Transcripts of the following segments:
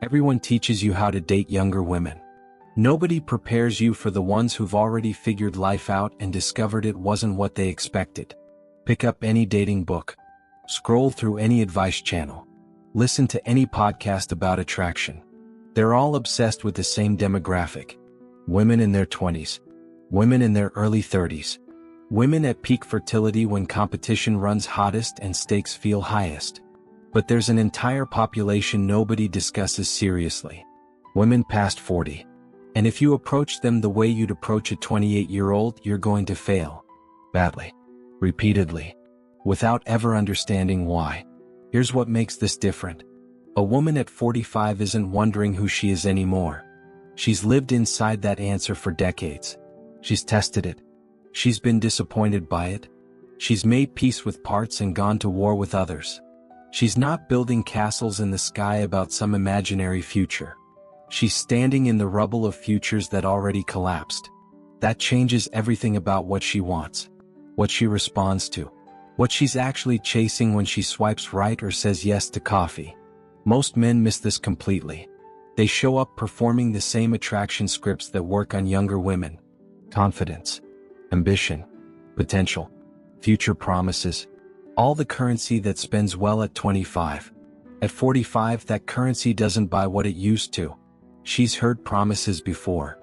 Everyone teaches you how to date younger women. Nobody prepares you for the ones who've already figured life out and discovered it wasn't what they expected. Pick up any dating book. Scroll through any advice channel. Listen to any podcast about attraction. They're all obsessed with the same demographic. Women in their 20s. Women in their early 30s. Women at peak fertility when competition runs hottest and stakes feel highest. But there's an entire population nobody discusses seriously. Women past 40. And if you approach them the way you'd approach a 28-year-old, you're going to fail. Badly. Repeatedly. Without ever understanding why. Here's what makes this different. A woman at 45 isn't wondering who she is anymore. She's lived inside that answer for decades. She's tested it. She's been disappointed by it. She's made peace with parts and gone to war with others. She's not building castles in the sky about some imaginary future. She's standing in the rubble of futures that already collapsed. That changes everything about what she wants, what she responds to, what she's actually chasing when she swipes right or says yes to coffee. Most men miss this completely. They show up performing the same attraction scripts that work on younger women. Confidence, ambition, potential, future promises. All the currency that spends well at 25. At 45, that currency doesn't buy what it used to. She's heard promises before.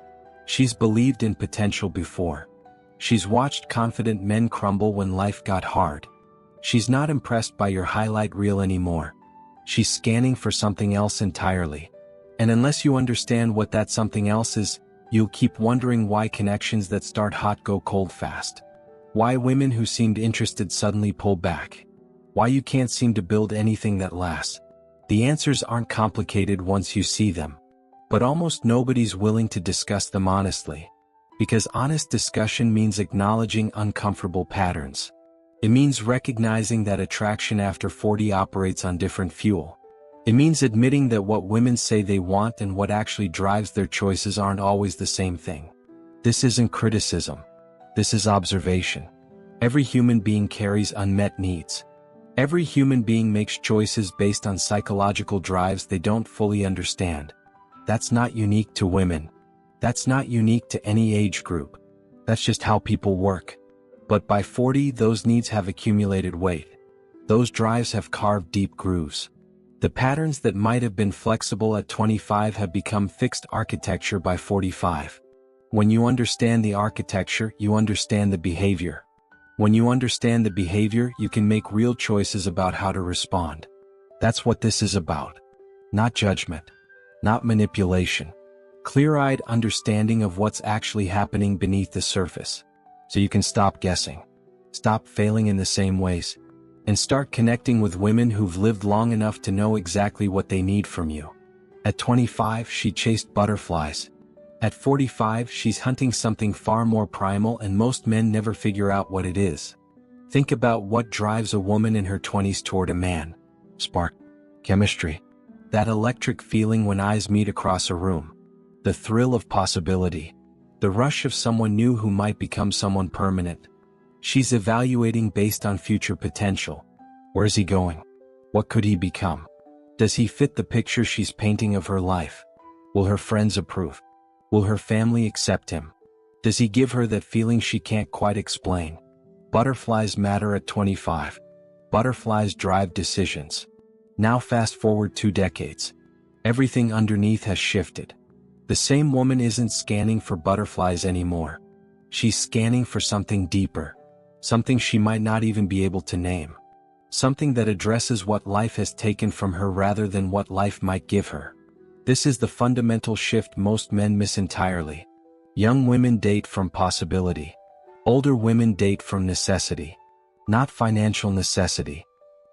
She's believed in potential before. She's watched confident men crumble when life got hard. She's not impressed by your highlight reel anymore. She's scanning for something else entirely. And unless you understand what that something else is, you'll keep wondering why connections that start hot go cold fast. Why women who seemed interested suddenly pull back. Why you can't seem to build anything that lasts. The answers aren't complicated once you see them. But almost nobody's willing to discuss them honestly. Because honest discussion means acknowledging uncomfortable patterns. It means recognizing that attraction after 40 operates on different fuel. It means admitting that what women say they want and what actually drives their choices aren't always the same thing. This isn't criticism. This is observation. Every human being carries unmet needs. Every human being makes choices based on psychological drives they don't fully understand. That's not unique to women. That's not unique to any age group. That's just how people work. But by 40, those needs have accumulated weight. Those drives have carved deep grooves. The patterns that might have been flexible at 25 have become fixed architecture by 45. When you understand the architecture, you understand the behavior. When you understand the behavior, you can make real choices about how to respond. That's what this is about. Not judgment. Not manipulation. Clear-eyed understanding of what's actually happening beneath the surface. So you can stop guessing. Stop failing in the same ways. And start connecting with women who've lived long enough to know exactly what they need from you. At 25, she chased butterflies. At 45, she's hunting something far more primal, and most men never figure out what it is. Think about what drives a woman in her 20s toward a man. Spark. Chemistry. That electric feeling when eyes meet across a room. The thrill of possibility. The rush of someone new who might become someone permanent. She's evaluating based on future potential. Where's he going? What could he become? Does he fit the picture she's painting of her life? Will her friends approve? Will her family accept him? Does he give her that feeling she can't quite explain? Butterflies matter at 25. Butterflies drive decisions. Now fast forward 2 decades. Everything underneath has shifted. The same woman isn't scanning for butterflies anymore. She's scanning for something deeper. Something she might not even be able to name. Something that addresses what life has taken from her rather than what life might give her. This is the fundamental shift most men miss entirely. Young women date from possibility. Older women date from necessity. Not financial necessity.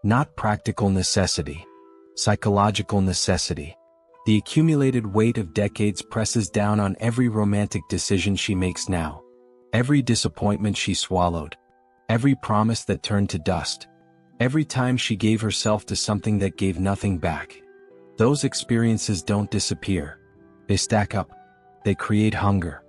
Not practical necessity. Psychological necessity. The accumulated weight of decades presses down on every romantic decision she makes now. Every disappointment she swallowed. Every promise that turned to dust. Every time she gave herself to something that gave nothing back. Those experiences don't disappear. They stack up. They create hunger.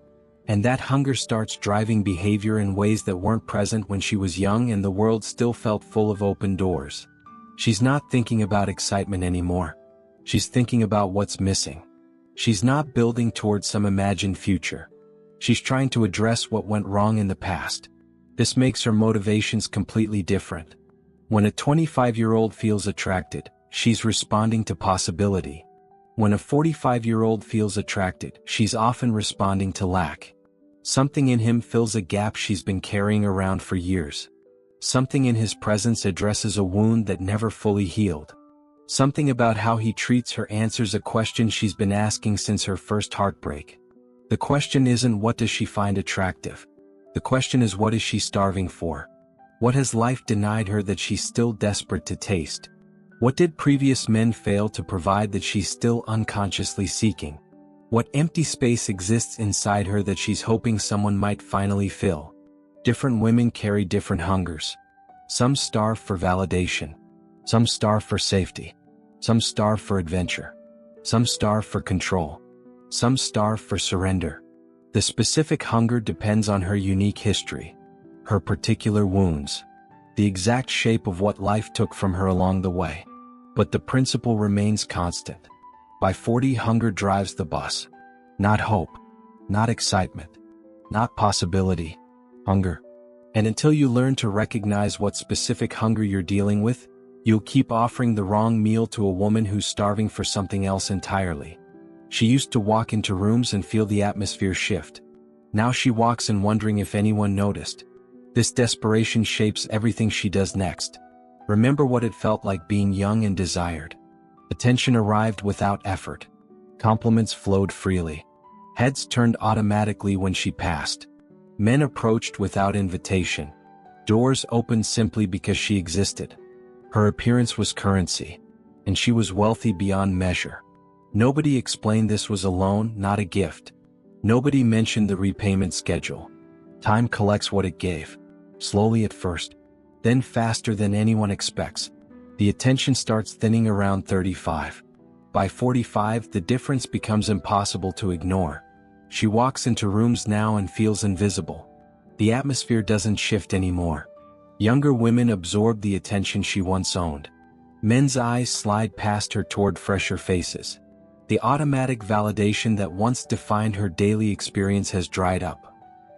And that hunger starts driving behavior in ways that weren't present when she was young and the world still felt full of open doors. She's not thinking about excitement anymore. She's thinking about what's missing. She's not building towards some imagined future. She's trying to address what went wrong in the past. This makes her motivations completely different. When a 25-year-old feels attracted, she's responding to possibility. When a 45-year-old feels attracted, she's often responding to lack. Something in him fills a gap she's been carrying around for years. Something in his presence addresses a wound that never fully healed. Something about how he treats her answers a question she's been asking since her first heartbreak. The question isn't what does she find attractive? The question is what is she starving for? What has life denied her that she's still desperate to taste? What did previous men fail to provide that she's still unconsciously seeking? What empty space exists inside her that she's hoping someone might finally fill? Different women carry different hungers. Some starve for validation. Some starve for safety. Some starve for adventure. Some starve for control. Some starve for surrender. The specific hunger depends on her unique history, her particular wounds, the exact shape of what life took from her along the way. But the principle remains constant. By 40, hunger drives the bus. Not hope, not excitement, not possibility, hunger. And until you learn to recognize what specific hunger you're dealing with, you'll keep offering the wrong meal to a woman who's starving for something else entirely. She used to walk into rooms and feel the atmosphere shift. Now she walks in wondering if anyone noticed. This desperation shapes everything she does next. Remember what it felt like being young and desired. Attention arrived without effort. Compliments flowed freely. Heads turned automatically when she passed. Men approached without invitation. Doors opened simply because she existed. Her appearance was currency, and she was wealthy beyond measure. Nobody explained this was a loan, not a gift. Nobody mentioned the repayment schedule. Time collects what it gave, slowly at first, then faster than anyone expects. The attention starts thinning around 35. By 45, the difference becomes impossible to ignore. She walks into rooms now and feels invisible. The atmosphere doesn't shift anymore. Younger women absorb the attention she once owned. Men's eyes slide past her toward fresher faces. The automatic validation that once defined her daily experience has dried up.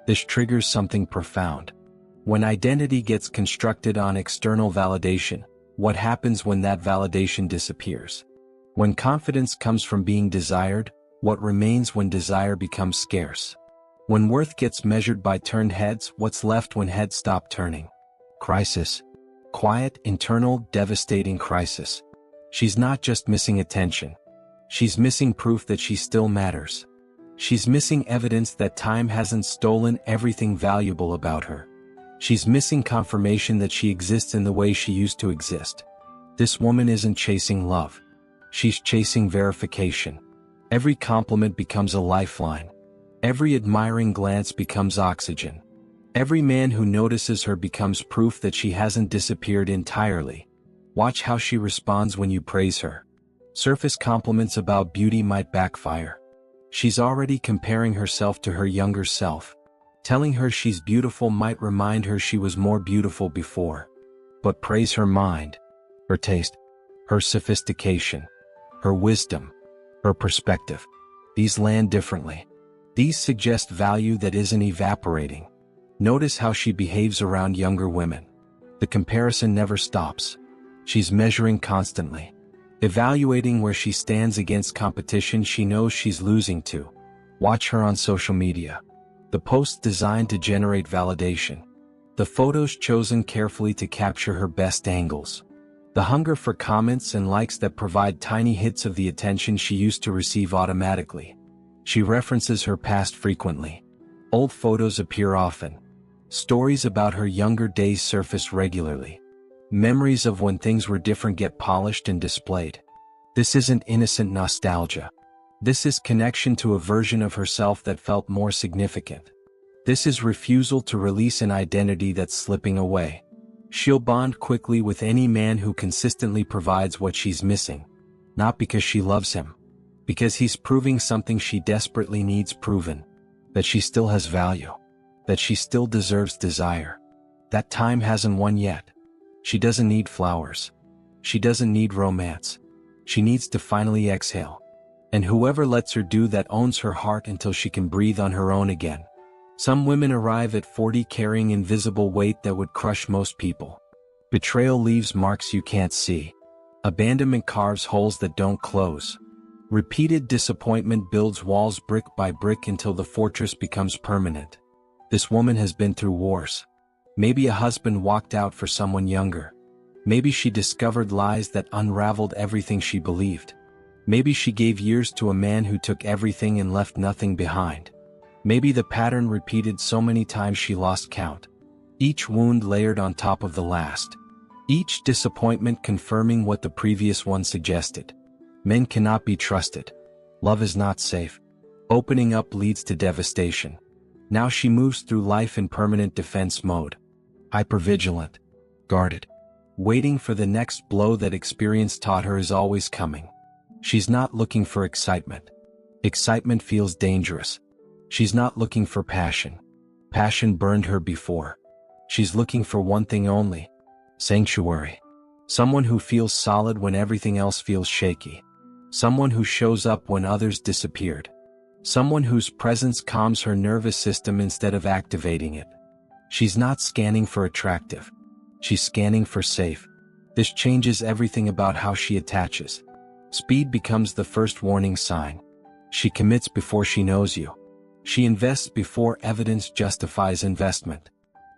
This triggers something profound. When identity gets constructed on external validation, what happens when that validation disappears? When confidence comes from being desired, what remains when desire becomes scarce? When worth gets measured by turned heads, what's left when heads stop turning? Crisis. Quiet, internal, devastating crisis. She's not just missing attention. She's missing proof that she still matters. She's missing evidence that time hasn't stolen everything valuable about her. She's missing confirmation that she exists in the way she used to exist. This woman isn't chasing love. She's chasing verification. Every compliment becomes a lifeline. Every admiring glance becomes oxygen. Every man who notices her becomes proof that she hasn't disappeared entirely. Watch how she responds when you praise her. Surface compliments about beauty might backfire. She's already comparing herself to her younger self. Telling her she's beautiful might remind her she was more beautiful before. But praise her mind, her taste, her sophistication, her wisdom, her perspective. These land differently. These suggest value that isn't evaporating. Notice how she behaves around younger women. The comparison never stops. She's measuring constantly. Evaluating where she stands against competition she knows she's losing to. Watch her on social media. The posts designed to generate validation. The photos chosen carefully to capture her best angles. The hunger for comments and likes that provide tiny hits of the attention she used to receive automatically. She references her past frequently. Old photos appear often. Stories about her younger days surface regularly. Memories of when things were different get polished and displayed. This isn't innocent nostalgia. This is connection to a version of herself that felt more significant. This is refusal to release an identity that's slipping away. She'll bond quickly with any man who consistently provides what she's missing. Not because she loves him. Because he's proving something she desperately needs proven. That she still has value. That she still deserves desire. That time hasn't won yet. She doesn't need flowers. She doesn't need romance. She needs to finally exhale. And whoever lets her do that owns her heart until she can breathe on her own again. Some women arrive at 40 carrying invisible weight that would crush most people. Betrayal leaves marks you can't see. Abandonment carves holes that don't close. Repeated disappointment builds walls brick by brick until the fortress becomes permanent. This woman has been through wars. Maybe a husband walked out for someone younger. Maybe she discovered lies that unraveled everything she believed. Maybe she gave years to a man who took everything and left nothing behind. Maybe the pattern repeated so many times she lost count. Each wound layered on top of the last. Each disappointment confirming what the previous one suggested. Men cannot be trusted. Love is not safe. Opening up leads to devastation. Now she moves through life in permanent defense mode. Hypervigilant. Guarded. Waiting for the next blow that experience taught her is always coming. She's not looking for excitement. Excitement feels dangerous. She's not looking for passion. Passion burned her before. She's looking for one thing only. Sanctuary. Someone who feels solid when everything else feels shaky. Someone who shows up when others disappeared. Someone whose presence calms her nervous system instead of activating it. She's not scanning for attractive. She's scanning for safe. This changes everything about how she attaches. Speed becomes the first warning sign. She commits before she knows you. She invests before evidence justifies investment.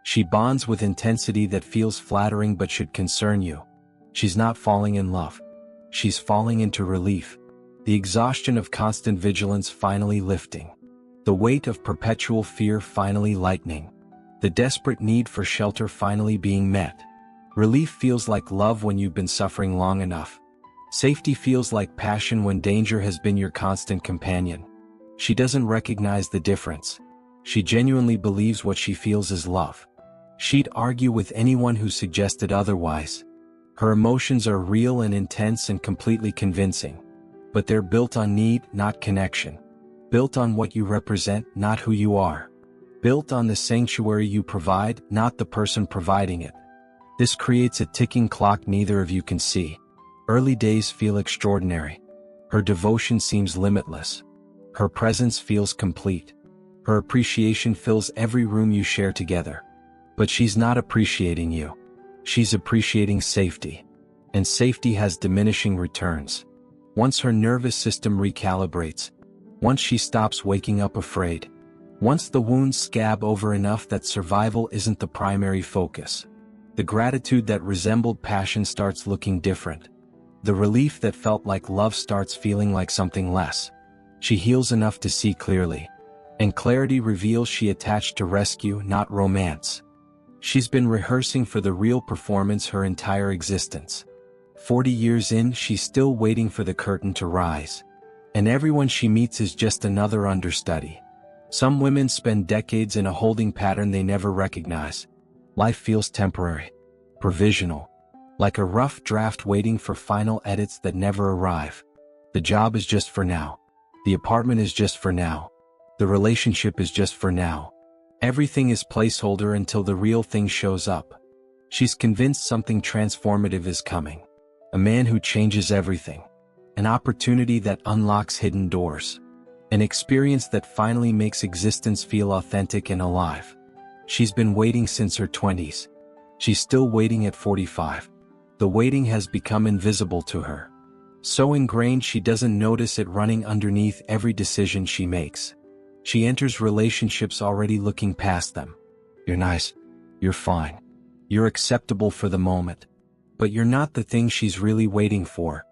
She bonds with intensity that feels flattering but should concern you. She's not falling in love. She's falling into relief. The exhaustion of constant vigilance finally lifting. The weight of perpetual fear finally lightening. The desperate need for shelter finally being met. Relief feels like love when you've been suffering long enough. Safety feels like passion when danger has been your constant companion. She doesn't recognize the difference. She genuinely believes what she feels is love. She'd argue with anyone who suggested otherwise. Her emotions are real and intense and completely convincing. But they're built on need, not connection. Built on what you represent, not who you are. Built on the sanctuary you provide, not the person providing it. This creates a ticking clock neither of you can see. Early days feel extraordinary. Her devotion seems limitless. Her presence feels complete. Her appreciation fills every room you share together. But she's not appreciating you. She's appreciating safety. And safety has diminishing returns. Once her nervous system recalibrates. Once she stops waking up afraid. Once the wounds scab over enough that survival isn't the primary focus. The gratitude that resembled passion starts looking different. The relief that felt like love starts feeling like something less. She heals enough to see clearly. And clarity reveals she attached to rescue, not romance. She's been rehearsing for the real performance her entire existence. 40 years in, she's still waiting for the curtain to rise. And everyone she meets is just another understudy. Some women spend decades in a holding pattern they never recognize. Life feels temporary. Provisional. Like a rough draft waiting for final edits that never arrive. The job is just for now. The apartment is just for now. The relationship is just for now. Everything is placeholder until the real thing shows up. She's convinced something transformative is coming. A man who changes everything. An opportunity that unlocks hidden doors. An experience that finally makes existence feel authentic and alive. She's been waiting since her 20s. She's still waiting at 45. The waiting has become invisible to her. So ingrained she doesn't notice it running underneath every decision she makes. She enters relationships already looking past them. You're nice. You're fine. You're acceptable for the moment. But you're not the thing she's really waiting for.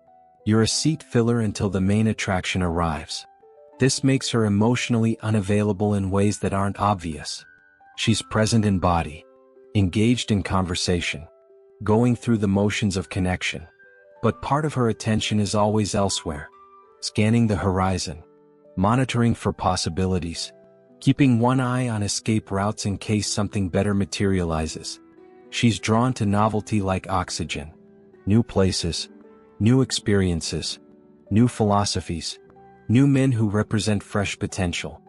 You're a seat filler until the main attraction arrives. This makes her emotionally unavailable in ways that aren't obvious. She's present in body, engaged in conversation, going through the motions of connection. But part of her attention is always elsewhere, scanning the horizon, monitoring for possibilities, keeping one eye on escape routes in case something better materializes. She's drawn to novelty like oxygen. New places, new experiences, new philosophies, new men who represent fresh potential.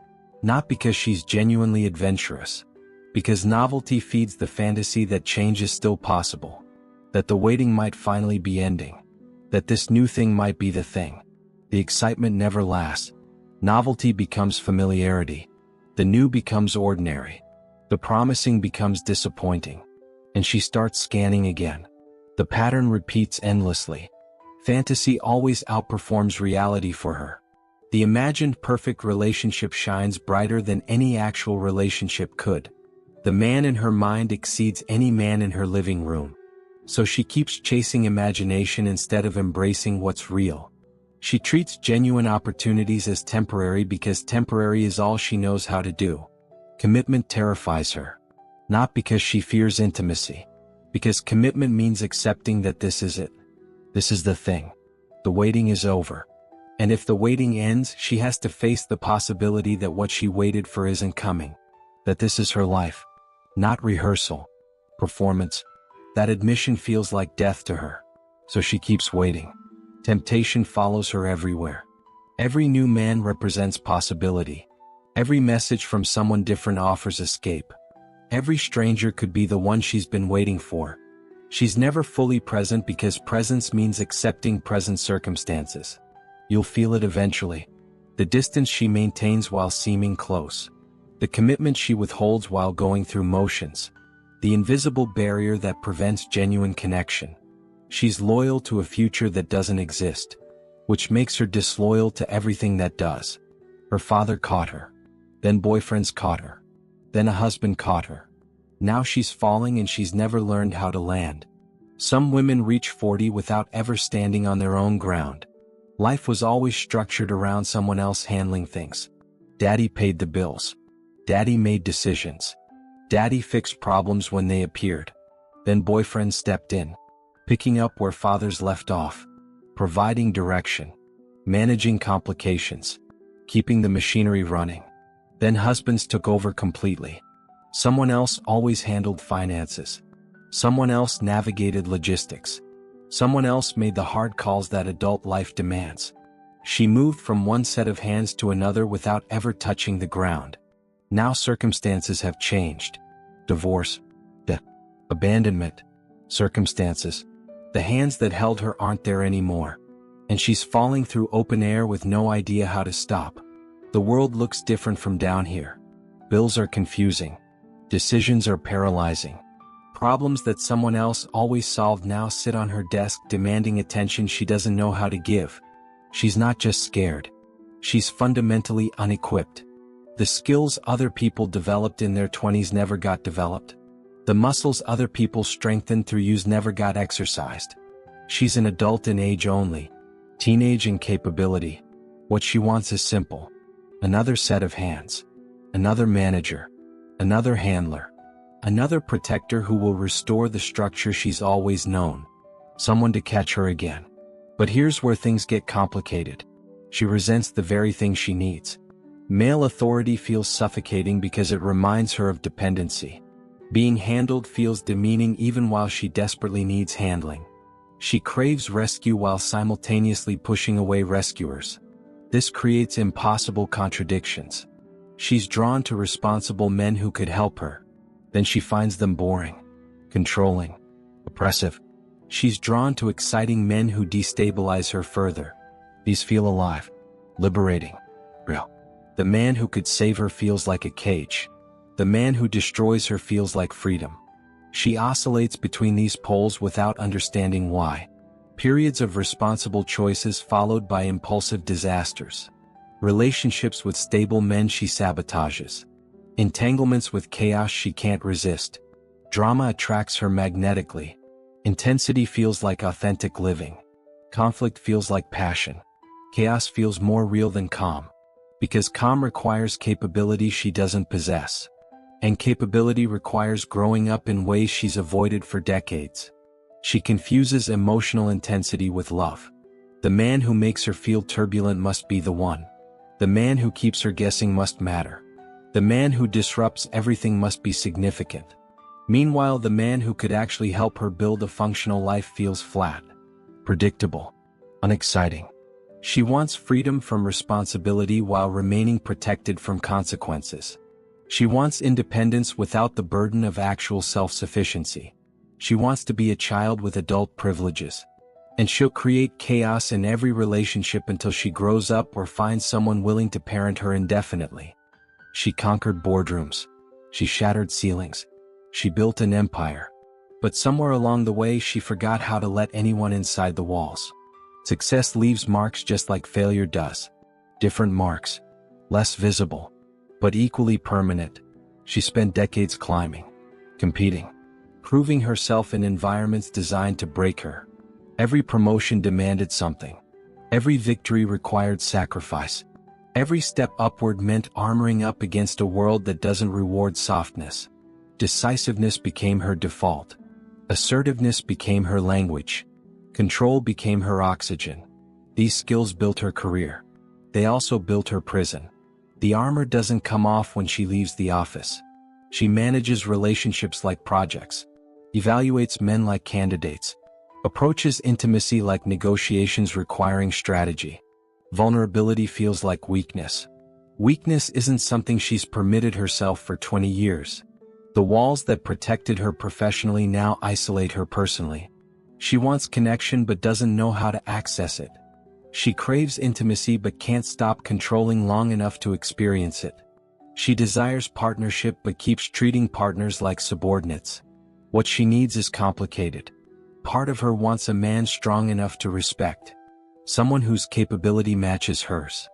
Not because she's genuinely adventurous. Because novelty feeds the fantasy that change is still possible. That the waiting might finally be ending. that this new thing might be the thing. The excitement never lasts. Novelty becomes familiarity. The new becomes ordinary. The promising becomes disappointing. And she starts scanning again. The pattern repeats endlessly. Fantasy always outperforms reality for her. The imagined perfect relationship shines brighter than any actual relationship could. The man in her mind exceeds any man in her living room. So she keeps chasing imagination instead of embracing what's real. She treats genuine opportunities as temporary because temporary is all she knows how to do. Commitment terrifies her. Not because she fears intimacy. Because commitment means accepting that this is it. This is the thing. The waiting is over. And if the waiting ends, she has to face the possibility that what she waited for isn't coming. That this is her life. Not rehearsal. Performance. That admission feels like death to her. So she keeps waiting. Temptation follows her everywhere. Every new man represents possibility. Every message from someone different offers escape. Every stranger could be the one she's been waiting for. She's never fully present because presence means accepting present circumstances. You'll feel it eventually. The distance she maintains while seeming close. The commitment she withholds while going through motions. The invisible barrier that prevents genuine connection. She's loyal to a future that doesn't exist, which makes her disloyal to everything that does. Her father caught her. Then boyfriends caught her. Then a husband caught her. Now she's falling and she's never learned how to land. Some women reach 40 without ever standing on their own ground. Life was always structured around someone else handling things. Daddy paid the bills. Daddy made decisions. Daddy fixed problems when they appeared. Then boyfriend stepped in, picking up where fathers left off, providing direction, managing complications, keeping the machinery running. Then husbands took over completely. Someone else always handled finances. Someone else navigated logistics. Someone else made the hard calls that adult life demands. She moved from one set of hands to another without ever touching the ground. Now circumstances have changed. Divorce, death, abandonment, circumstances. The hands that held her aren't there anymore. And she's falling through open air with no idea how to stop. The world looks different from down here. Bills are confusing. Decisions are paralyzing. Problems that someone else always solved now sit on her desk demanding attention she doesn't know how to give. She's not just scared. She's fundamentally unequipped. The skills other people developed in their 20s never got developed. The muscles other people strengthened through use never got exercised. She's an adult in age only. Teenage in capability. What she wants is simple. Another set of hands. Another manager. Another handler. Another protector who will restore the structure she's always known. Someone to catch her again. But here's where things get complicated. She resents the very thing she needs. Male authority feels suffocating because it reminds her of dependency. Being handled feels demeaning even while she desperately needs handling. She craves rescue while simultaneously pushing away rescuers. This creates impossible contradictions. She's drawn to responsible men who could help her. Then she finds them boring, controlling, oppressive. She's drawn to exciting men who destabilize her further. These feel alive, liberating, real. The man who could save her feels like a cage. The man who destroys her feels like freedom. She oscillates between these poles without understanding why. Periods of responsible choices followed by impulsive disasters. Relationships with stable men she sabotages. Entanglements with chaos she can't resist. Drama attracts her magnetically. Intensity feels like authentic living. Conflict feels like passion. Chaos feels more real than calm. Because calm requires capability she doesn't possess. And capability requires growing up in ways she's avoided for decades. She confuses emotional intensity with love. The man who makes her feel turbulent must be the one. The man who keeps her guessing must matter. The man who disrupts everything must be significant. Meanwhile, the man who could actually help her build a functional life feels flat, predictable, unexciting. She wants freedom from responsibility while remaining protected from consequences. She wants independence without the burden of actual self-sufficiency. She wants to be a child with adult privileges. And she'll create chaos in every relationship until she grows up or finds someone willing to parent her indefinitely. She conquered boardrooms. She shattered ceilings. She built an empire. But somewhere along the way she forgot how to let anyone inside the walls. Success leaves marks just like failure does. Different marks. Less visible. But equally permanent. She spent decades climbing. Competing. Proving herself in environments designed to break her. Every promotion demanded something. Every victory required sacrifice. Every step upward meant armoring up against a world that doesn't reward softness. Decisiveness became her default. Assertiveness became her language. Control became her oxygen. These skills built her career. They also built her prison. The armor doesn't come off when she leaves the office. She manages relationships like projects. Evaluates men like candidates. Approaches intimacy like negotiations requiring strategy. Vulnerability feels like weakness. Weakness isn't something she's permitted herself for 20 years. The walls that protected her professionally now isolate her personally. She wants connection but doesn't know how to access it. She craves intimacy but can't stop controlling long enough to experience it. She desires partnership but keeps treating partners like subordinates. What she needs is complicated. Part of her wants a man strong enough to respect. Someone whose capability matches hers.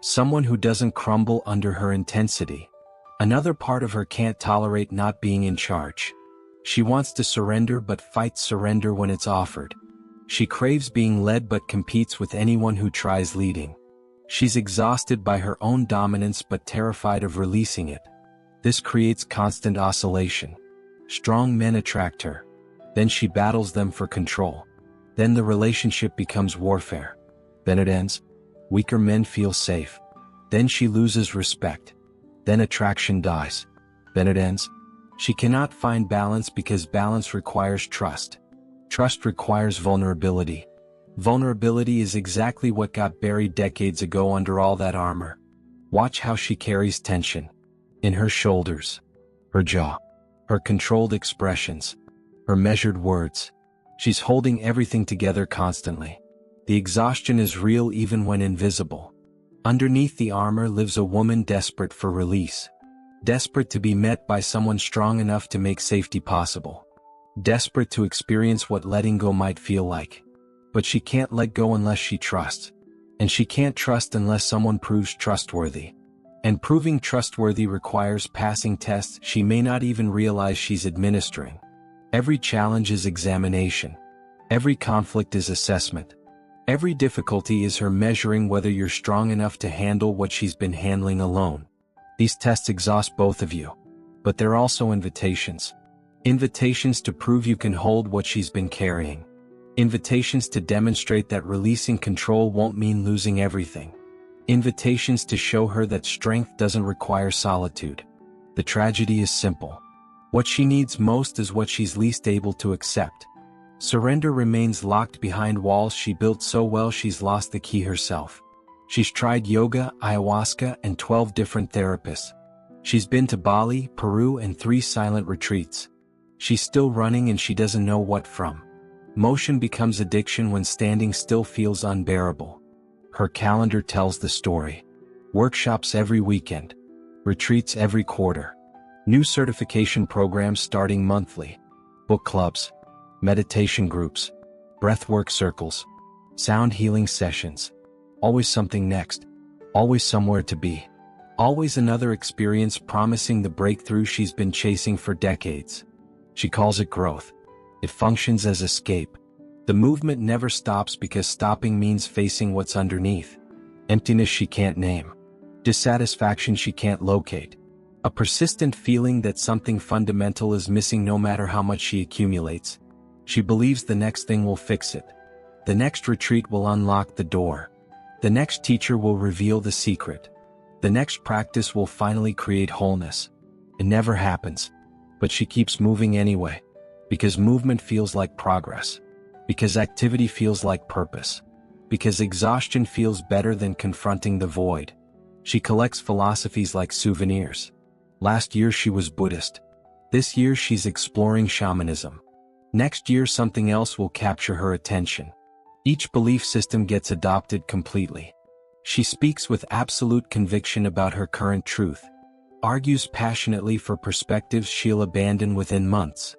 Someone who doesn't crumble under her intensity. Another part of her can't tolerate not being in charge. She wants to surrender but fights surrender when it's offered. She craves being led but competes with anyone who tries leading. She's exhausted by her own dominance but terrified of releasing it. This creates constant oscillation. Strong men attract her. Then she battles them for control. Then the relationship becomes warfare. Then it ends. Weaker men feel safe. Then she loses respect. Then attraction dies. Then it ends. She cannot find balance because balance requires trust. Trust requires vulnerability. Vulnerability is exactly what got buried decades ago under all that armor. Watch how she carries tension. In her shoulders. Her jaw. Her controlled expressions. Her measured words. She's holding everything together constantly. The exhaustion is real even when invisible. Underneath the armor lives a woman desperate for release. Desperate to be met by someone strong enough to make safety possible. Desperate to experience what letting go might feel like. But she can't let go unless she trusts. And she can't trust unless someone proves trustworthy. And proving trustworthy requires passing tests she may not even realize she's administering. Every challenge is examination. Every conflict is assessment. Every difficulty is her measuring whether you're strong enough to handle what she's been handling alone. These tests exhaust both of you. But they're also invitations. Invitations to prove you can hold what she's been carrying. Invitations to demonstrate that releasing control won't mean losing everything. Invitations to show her that strength doesn't require solitude. The tragedy is simple. What she needs most is what she's least able to accept. Surrender remains locked behind walls she built so well she's lost the key herself. She's tried yoga, ayahuasca, and 12 different therapists. She's been to Bali, Peru, and 3 silent retreats. She's still running and she doesn't know what from. Motion becomes addiction when standing still feels unbearable. Her calendar tells the story. Workshops every weekend. Retreats every quarter. New certification programs starting monthly. Book clubs. Meditation groups. Breathwork circles. Sound healing sessions. Always something next. Always somewhere to be. Always another experience promising the breakthrough she's been chasing for decades. She calls it growth. It functions as escape. The movement never stops because stopping means facing what's underneath. Emptiness she can't name. Dissatisfaction she can't locate. A persistent feeling that something fundamental is missing no matter how much she accumulates. She believes the next thing will fix it. The next retreat will unlock the door. The next teacher will reveal the secret. The next practice will finally create wholeness. It never happens. But she keeps moving anyway. Because movement feels like progress. Because activity feels like purpose. Because exhaustion feels better than confronting the void. She collects philosophies like souvenirs. Last year she was Buddhist. This year she's exploring shamanism. Next year something else will capture her attention. Each belief system gets adopted completely. She speaks with absolute conviction about her current truth, argues passionately for perspectives she'll abandon within months,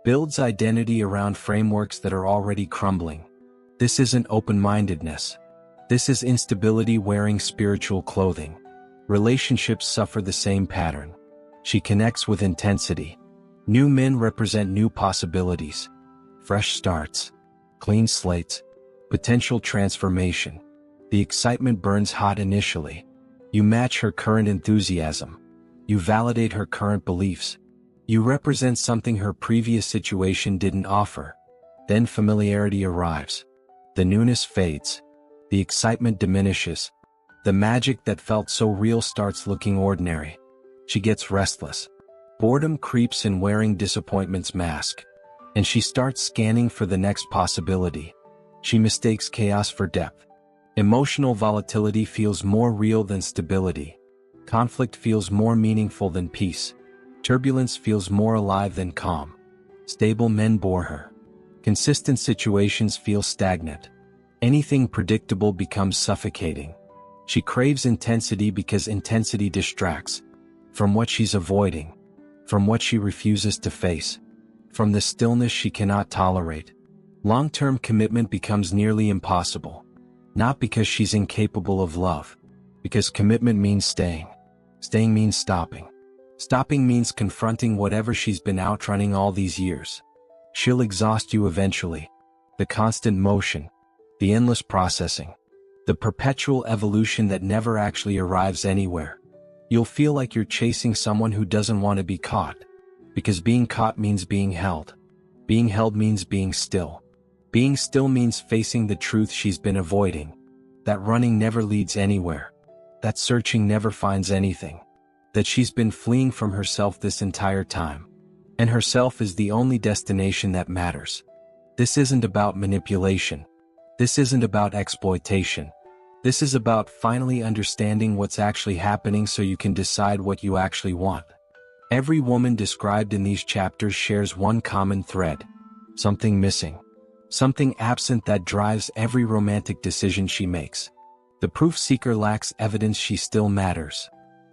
builds identity around frameworks that are already crumbling. This isn't open-mindedness. This is instability wearing spiritual clothing. Relationships suffer the same pattern. She connects with intensity. New men represent new possibilities, fresh starts, clean slates, potential transformation. The excitement burns hot initially. You match her current enthusiasm. You validate her current beliefs. You represent something her previous situation didn't offer. Then familiarity arrives. The newness fades. The excitement diminishes. The magic that felt so real starts looking ordinary. She gets restless. Boredom creeps in wearing disappointment's mask. And she starts scanning for the next possibility. She mistakes chaos for depth. Emotional volatility feels more real than stability. Conflict feels more meaningful than peace. Turbulence feels more alive than calm. Stable men bore her. Consistent situations feel stagnant. Anything predictable becomes suffocating. She craves intensity because intensity distracts. From what she's avoiding. From what she refuses to face. From the stillness she cannot tolerate. Long-term commitment becomes nearly impossible. Not because she's incapable of love. Because commitment means staying. Staying means stopping. Stopping means confronting whatever she's been outrunning all these years. She'll exhaust you eventually. The constant motion. The endless processing. The perpetual evolution that never actually arrives anywhere. You'll feel like you're chasing someone who doesn't want to be caught. Because being caught means being held. Being held means being still. Being still means facing the truth she's been avoiding. That running never leads anywhere. That searching never finds anything. That she's been fleeing from herself this entire time. And herself is the only destination that matters. This isn't about manipulation. This isn't about exploitation. This is about finally understanding what's actually happening so you can decide what you actually want. Every woman described in these chapters shares one common thread. Something missing. Something absent that drives every romantic decision she makes. The proof seeker lacks evidence she still matters.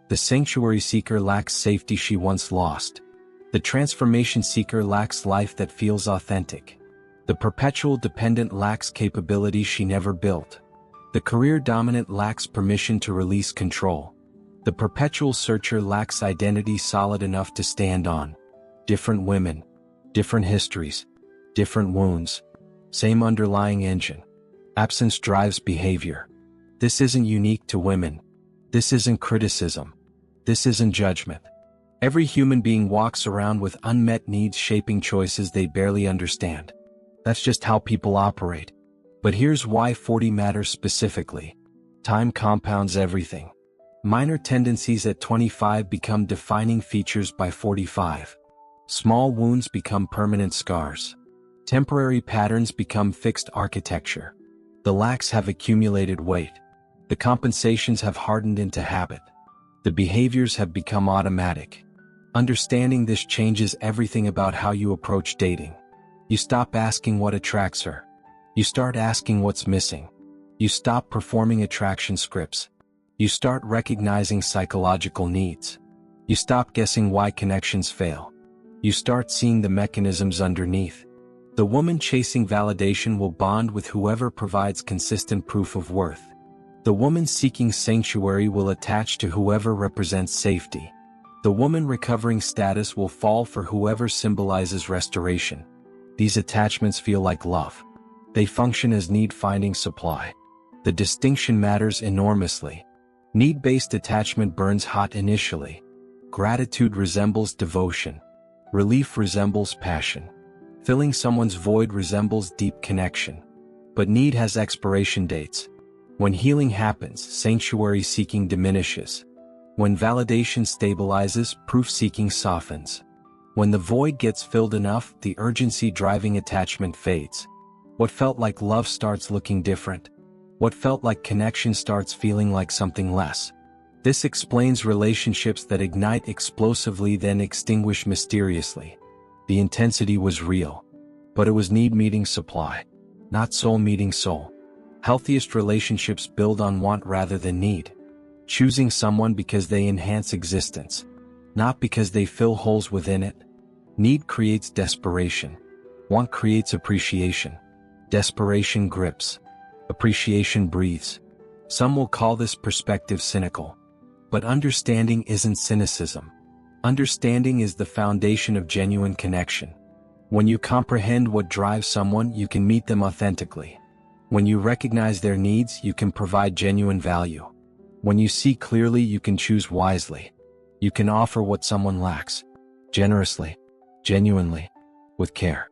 The sanctuary seeker lacks safety she once lost. The transformation seeker lacks life that feels authentic. The perpetual dependent lacks capability she never built. The career dominant lacks permission to release control. The perpetual searcher lacks identity solid enough to stand on. Different women. Different histories. Different wounds. Same underlying engine. Absence drives behavior. This isn't unique to women. This isn't criticism. This isn't judgment. Every human being walks around with unmet needs shaping choices they barely understand. That's just how people operate. But here's why 40 matters specifically. Time compounds everything. Minor tendencies at 25 become defining features by 45. Small wounds become permanent scars. Temporary patterns become fixed architecture. The lacks have accumulated weight. The compensations have hardened into habit. The behaviors have become automatic. Understanding this changes everything about how you approach dating. You stop asking what attracts her. You start asking what's missing. You stop performing attraction scripts. You start recognizing psychological needs. You stop guessing why connections fail. You start seeing the mechanisms underneath. The woman chasing validation will bond with whoever provides consistent proof of worth. The woman seeking sanctuary will attach to whoever represents safety. The woman recovering status will fall for whoever symbolizes restoration. These attachments feel like love. They function as need-finding supply. The distinction matters enormously. Need-based attachment burns hot initially. Gratitude resembles devotion. Relief resembles passion. Filling someone's void resembles deep connection. But need has expiration dates. When healing happens, sanctuary seeking diminishes. When validation stabilizes, proof seeking softens. When the void gets filled enough, the urgency driving attachment fades. What felt like love starts looking different. What felt like connection starts feeling like something less. This explains relationships that ignite explosively then extinguish mysteriously. The intensity was real. But it was need meeting supply. not soul meeting soul. Healthiest relationships build on want rather than need. Choosing someone because they enhance existence, not because they fill holes within it. Need creates desperation. Want creates appreciation. Desperation grips. Appreciation breathes. Some will call this perspective cynical. But understanding isn't cynicism. Understanding is the foundation of genuine connection. When you comprehend what drives someone, you can meet them authentically. When you recognize their needs, you can provide genuine value. When you see clearly, you can choose wisely. You can offer what someone lacks, generously, genuinely, with care.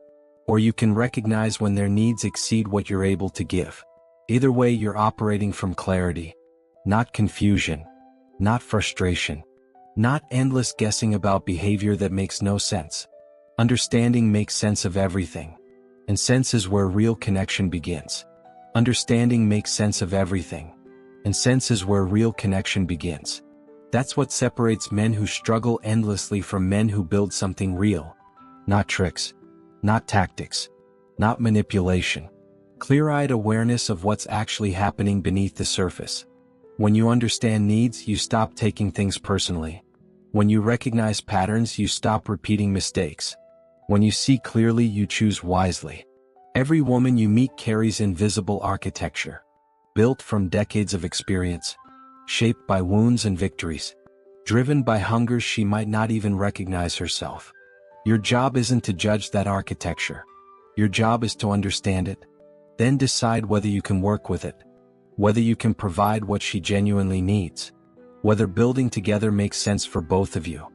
Or you can recognize when their needs exceed what you're able to give. Either way, you're operating from clarity, not confusion, not frustration, not endless guessing about behavior that makes no sense. Understanding makes sense of everything, and sense is where real connection begins. Understanding makes sense of everything, and sense is where real connection begins. That's what separates men who struggle endlessly from men who build something real. Not tricks, not tactics, not manipulation. Clear-eyed awareness of what's actually happening beneath the surface. When you understand needs, you stop taking things personally. When you recognize patterns, you stop repeating mistakes. When you see clearly, you choose wisely. Every woman you meet carries invisible architecture, built from decades of experience, shaped by wounds and victories, driven by hungers she might not even recognize herself. Your job isn't to judge that architecture. Your job is to understand it, then decide whether you can work with it, whether you can provide what she genuinely needs, whether building together makes sense for both of you.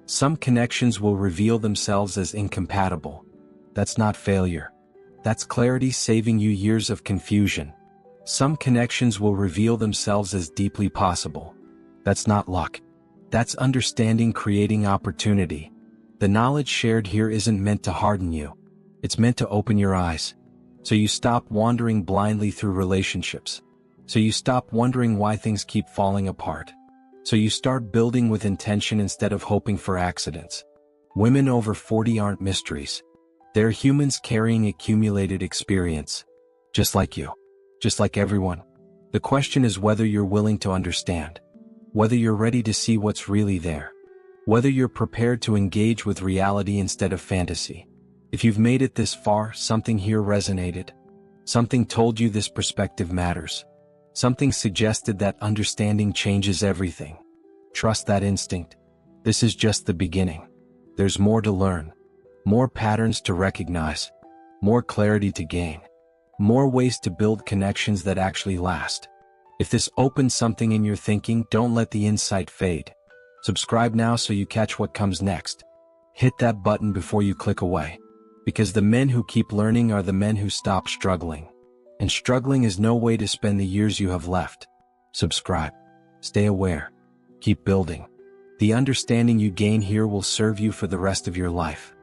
Some connections will reveal themselves as incompatible. That's not failure. That's clarity saving you years of confusion. Some connections will reveal themselves as deeply possible. That's not luck. That's understanding creating opportunity. The knowledge shared here isn't meant to harden you. It's meant to open your eyes. So you stop wandering blindly through relationships. So you stop wondering why things keep falling apart. So you start building with intention instead of hoping for accidents. Women over 40 aren't mysteries. They're humans carrying accumulated experience. Just like you. Just like everyone. The question is whether you're willing to understand. Whether you're ready to see what's really there. Whether you're prepared to engage with reality instead of fantasy. If you've made it this far, something here resonated. Something told you this perspective matters. Something suggested that understanding changes everything. Trust that instinct. This is just the beginning. There's more to learn. More patterns to recognize. More clarity to gain. More ways to build connections that actually last. If this opens something in your thinking, don't let the insight fade. Subscribe now so you catch what comes next. Hit that button before you click away. Because the men who keep learning are the men who stop struggling. And struggling is no way to spend the years you have left. Subscribe. Stay aware. Keep building. The understanding you gain here will serve you for the rest of your life.